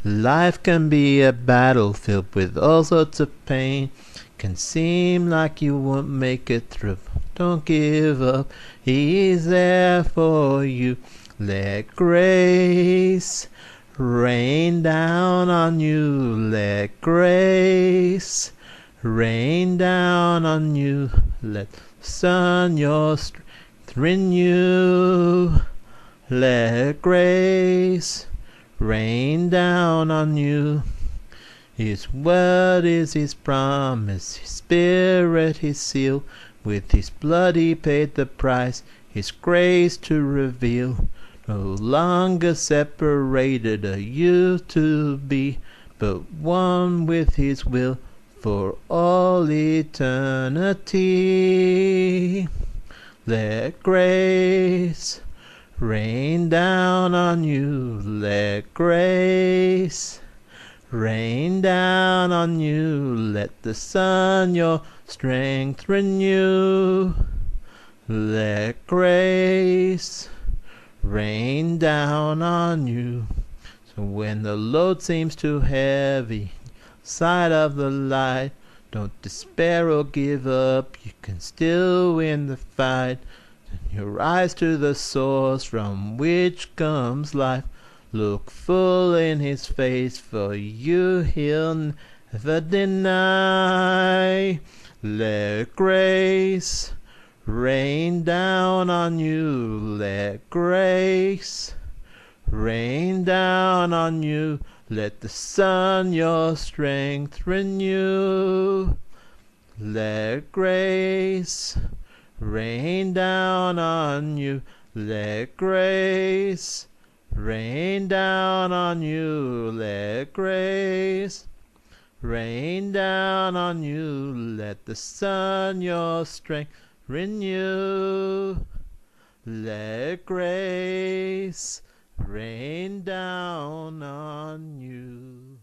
Life can be a battlefield with all sorts of pain. Can seem like you won't make it through. Don't give up, He is there for you. Let grace rain down on you. Let grace rain down on you. Let the sun your strength renew. Let grace rain down on you. His word is His promise, His Spirit His seal. With His blood He paid the price, His grace to reveal. No longer separated are you to be, but one with His will for all eternity. Let grace rain down on you. Let grace rain down on you. Let the sun your strength renew. Let grace rain down on you. So when the load seems too heavy, side of the light, don't despair or give up. You can still win the fight. Turn your eyes to the source from which comes life. Look full in His face, for you He'll never deny. Let grace rain down on you. Let grace rain down on you. Let the sun your strength renew. Let grace rain down on you. Let grace rain down on you. Let grace rain down on you. Let the sun your strength renew. Let grace rain down on you.